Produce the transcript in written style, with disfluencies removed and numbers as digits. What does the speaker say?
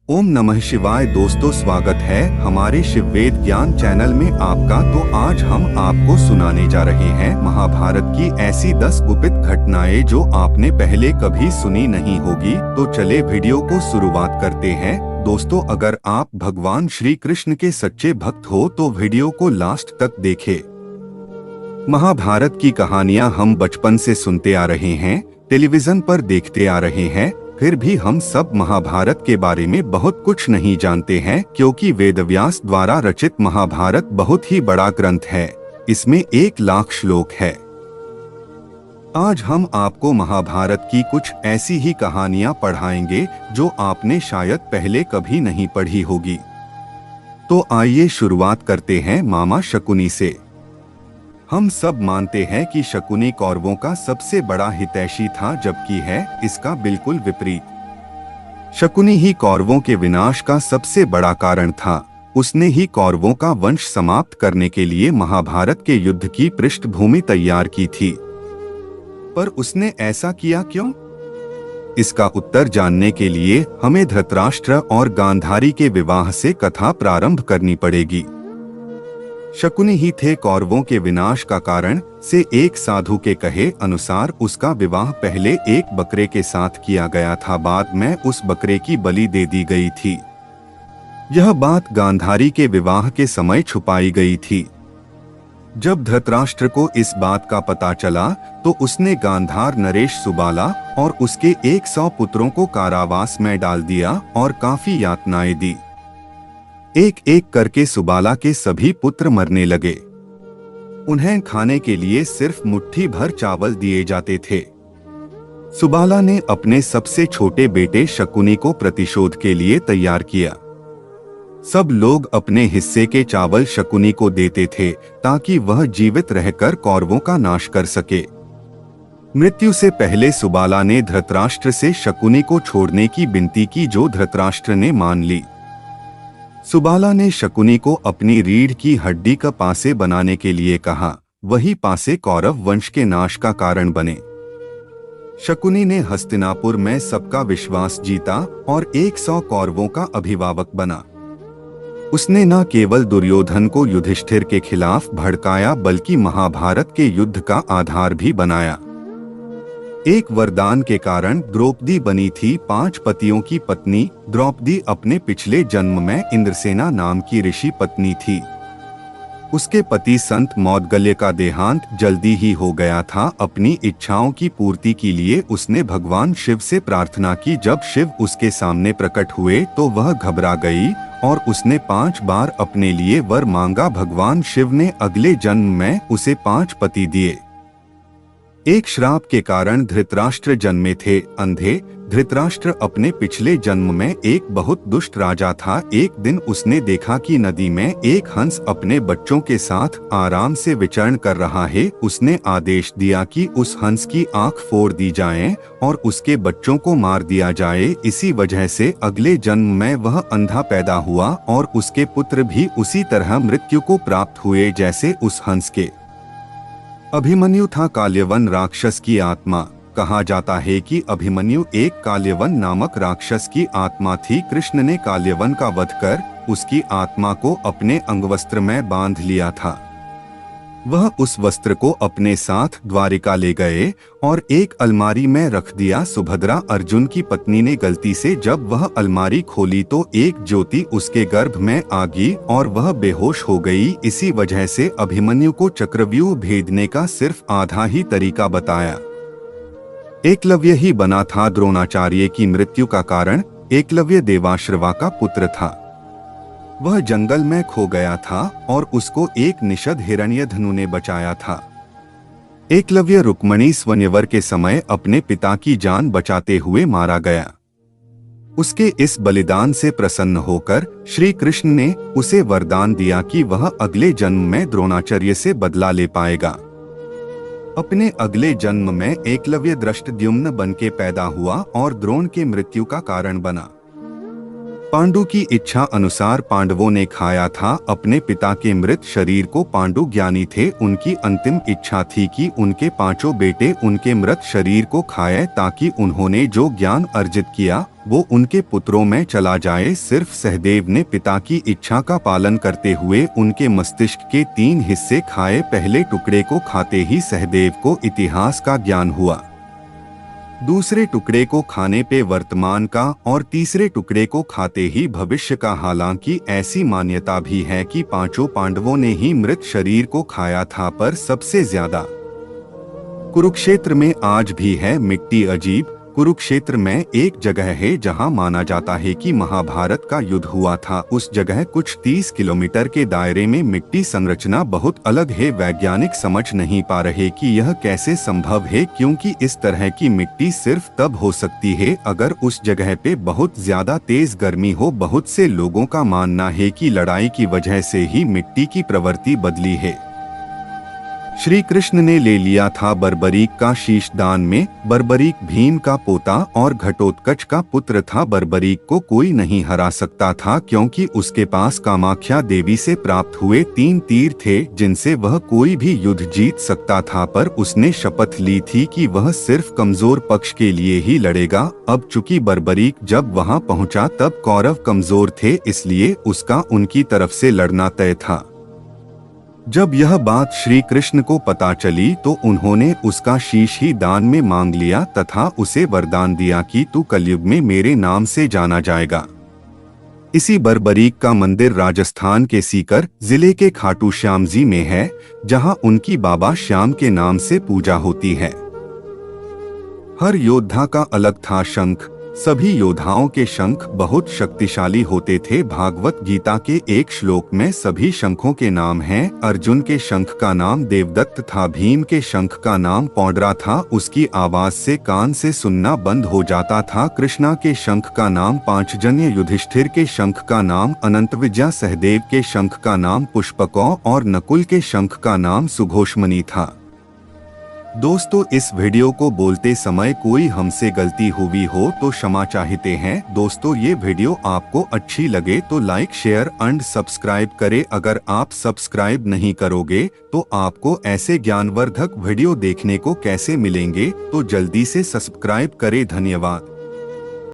ओम नमः शिवाय। दोस्तों, स्वागत है हमारे शिव वेद ज्ञान चैनल में आपका। तो आज हम आपको सुनाने जा रहे हैं महाभारत की ऐसी 10 गुपित घटनाएं जो आपने पहले कभी सुनी नहीं होगी। तो चले वीडियो को शुरुआत करते हैं। दोस्तों, अगर आप भगवान श्री कृष्ण के सच्चे भक्त हो तो वीडियो को लास्ट तक देखें। महाभारत की कहानियां हम बचपन से सुनते आ रहे हैं, टेलीविजन पर देखते आ रहे हैं, फिर भी हम सब महाभारत के बारे में बहुत कुछ नहीं जानते हैं, क्योंकि वेदव्यास द्वारा रचित महाभारत बहुत ही बड़ा ग्रंथ है। इसमें 1,00,000 श्लोक है। आज हम आपको महाभारत की कुछ ऐसी ही कहानियां पढ़ाएंगे जो आपने शायद पहले कभी नहीं पढ़ी होगी। तो आइए शुरुआत करते हैं मामा शकुनी से। हम सब मानते हैं कि शकुनी कौरवों का सबसे बड़ा हितैषी था, जबकि है इसका बिल्कुल विपरीत। शकुनी ही कौरवों के विनाश का सबसे बड़ा कारण था। उसने ही कौरवों का वंश समाप्त करने के लिए महाभारत के युद्ध की पृष्ठभूमि तैयार की थी। पर उसने ऐसा किया क्यों? इसका उत्तर जानने के लिए हमें धृतराष्ट्र और गांधारी के विवाह से कथा प्रारंभ करनी पड़ेगी। शकुनी ही थे कौरवों के विनाश का कारण। से एक साधु के कहे अनुसार उसका विवाह पहले एक बकरे के साथ किया गया था, बाद में उस बकरे की बलि दे दी गई थी। यह बात गांधारी के विवाह के समय छुपाई गई थी। जब धृतराष्ट्र को इस बात का पता चला तो उसने गांधार, नरेश, सुबाला और उसके 100 पुत्रों को कारावास में डाल दिया और काफी यातनाएं दी। एक एक करके सुबाला के सभी पुत्र मरने लगे। उन्हें खाने के लिए सिर्फ मुट्ठी भर चावल दिए जाते थे। सुबाला ने अपने सबसे छोटे बेटे शकुनी को प्रतिशोध के लिए तैयार किया। सब लोग अपने हिस्से के चावल शकुनी को देते थे ताकि वह जीवित रहकर कौरवों का नाश कर सके। मृत्यु से पहले सुबाला ने धृतराष्ट्र से शकुनी को छोड़ने की विनती की, जो धृतराष्ट्र ने मान ली। सुबाला ने शकुनी को अपनी रीढ़ की हड्डी का पासे बनाने के लिए कहा। वही पासे कौरव वंश के नाश का कारण बने। शकुनी ने हस्तिनापुर में सबका विश्वास जीता और 100 कौरवों का अभिभावक बना। उसने न केवल दुर्योधन को युधिष्ठिर के खिलाफ भड़काया, बल्कि महाभारत के युद्ध का आधार भी बनाया। एक वरदान के कारण द्रौपदी बनी थी 5 पतियों की पत्नी। द्रौपदी अपने पिछले जन्म में इंद्रसेना नाम की ऋषि पत्नी थी। उसके पति संत मौद्गल्य का देहांत जल्दी ही हो गया था। अपनी इच्छाओं की पूर्ति के लिए उसने भगवान शिव से प्रार्थना की। जब शिव उसके सामने प्रकट हुए तो वह घबरा गई और उसने 5 बार अपने लिए वर मांगा। भगवान शिव ने अगले जन्म में उसे 5 पति दिए। एक श्राप के कारण धृतराष्ट्र जन्मे थे अंधे। धृतराष्ट्र अपने पिछले जन्म में एक बहुत दुष्ट राजा था। एक दिन उसने देखा कि नदी में एक हंस अपने बच्चों के साथ आराम से विचरण कर रहा है। उसने आदेश दिया कि उस हंस की आंख फोड़ दी जाए और उसके बच्चों को मार दिया जाए। इसी वजह से अगले जन्म में वह अंधा पैदा हुआ और उसके पुत्र भी उसी तरह मृत्यु को प्राप्त हुए जैसे उस हंस के। अभिमन्यु था काल्यवन राक्षस की आत्मा। कहा जाता है कि अभिमन्यु एक काल्यवन नामक राक्षस की आत्मा थी। कृष्ण ने काल्यवन का वध कर उसकी आत्मा को अपने अंगवस्त्र में बांध लिया था। वह उस वस्त्र को अपने साथ द्वारिका ले गए और एक अलमारी में रख दिया। सुभद्रा, अर्जुन की पत्नी, ने गलती से जब वह अलमारी खोली तो एक ज्योति उसके गर्भ में आ गई और वह बेहोश हो गई। इसी वजह से अभिमन्यु को चक्रव्यूह भेदने का सिर्फ आधा ही तरीका बताया। एकलव्य ही बना था द्रोणाचार्य की मृत्यु का कारण। एकलव्य देवाश्रवा का पुत्र था। वह जंगल में खो गया था और उसको एक निषद हिरण्यधनु ने बचाया था। एकलव्य रुक्मणी स्वयंवर के समय अपने पिता की जान बचाते हुए मारा गया। उसके इस बलिदान से प्रसन्न होकर श्री कृष्ण ने उसे वरदान दिया कि वह अगले जन्म में द्रोणाचार्य से बदला ले पाएगा। अपने अगले जन्म में एकलव्य दृष्टद्युम्न बन के पैदा हुआ और द्रोण के मृत्यु का कारण बना। पांडु की इच्छा अनुसार पांडवों ने खाया था अपने पिता के मृत शरीर को। पांडु ज्ञानी थे, उनकी अंतिम इच्छा थी कि उनके पांचों बेटे उनके मृत शरीर को खाएं ताकि उन्होंने जो ज्ञान अर्जित किया वो उनके पुत्रों में चला जाए। सिर्फ सहदेव ने पिता की इच्छा का पालन करते हुए उनके मस्तिष्क के 3 हिस्से खाए। पहले टुकड़े को खाते ही सहदेव को इतिहास का ज्ञान हुआ, दूसरे टुकड़े को खाने पे वर्तमान का और तीसरे टुकड़े को खाते ही भविष्य का। हालांकि ऐसी मान्यता भी है कि पांचों पांडवों ने ही मृत शरीर को खाया था, पर सबसे ज्यादा कुरुक्षेत्र में आज भी है मिट्टी। अजीब, कुरुक्षेत्र में एक जगह है जहां माना जाता है कि महाभारत का युद्ध हुआ था। उस जगह कुछ 30 किलोमीटर के दायरे में मिट्टी संरचना बहुत अलग है। वैज्ञानिक समझ नहीं पा रहे कि यह कैसे संभव है, क्योंकि इस तरह की मिट्टी सिर्फ तब हो सकती है अगर उस जगह पे बहुत ज्यादा तेज गर्मी हो। बहुत से लोगों का मानना है कि लड़ाई की वजह से ही मिट्टी की प्रवृत्ति बदली है। श्री कृष्ण ने ले लिया था बर्बरीक का शीश दान में। बर्बरीक भीम का पोता और घटोत्कच का पुत्र था। बर्बरीक को कोई नहीं हरा सकता था क्योंकि उसके पास कामाख्या देवी से प्राप्त हुए 3 तीर थे जिनसे वह कोई भी युद्ध जीत सकता था, पर उसने शपथ ली थी कि वह सिर्फ कमजोर पक्ष के लिए ही लड़ेगा। अब चूंकि बर्बरीक जब वहां पहुंचा तब कौरव कमजोर थे, इसलिए उसका उनकी तरफ से लड़ना तय था। जब यह बात श्री कृष्ण को पता चली तो उन्होंने उसका शीश ही दान में मांग लिया तथा उसे वरदान दिया कि तू कलयुग में मेरे नाम से जाना जाएगा। इसी बर्बरीक का मंदिर राजस्थान के सीकर जिले के खाटू श्याम जी में है, जहां उनकी बाबा श्याम के नाम से पूजा होती है। हर योद्धा का अलग था शंख। सभी योद्धाओं के शंख बहुत शक्तिशाली होते थे। भागवत गीता के एक श्लोक में सभी शंखों के नाम हैं। अर्जुन के शंख का नाम देवदत्त था, भीम के शंख का नाम पौंड्रा था, उसकी आवाज से कान से सुनना बंद हो जाता था। कृष्णा के शंख का नाम पांचजन्य, युधिष्ठिर के शंख का नाम अनंतविजय, सहदेव के शंख का नाम पुष्पकौ और नकुल के शंख का नाम सुघोषमणि था। दोस्तों, इस वीडियो को बोलते समय कोई हमसे गलती हुई हो तो क्षमा चाहते हैं। दोस्तों, ये वीडियो आपको अच्छी लगे तो लाइक, शेयर एंड सब्सक्राइब करें। अगर आप सब्सक्राइब नहीं करोगे तो आपको ऐसे ज्ञानवर्धक वीडियो देखने को कैसे मिलेंगे, तो जल्दी से सब्सक्राइब करें। धन्यवाद।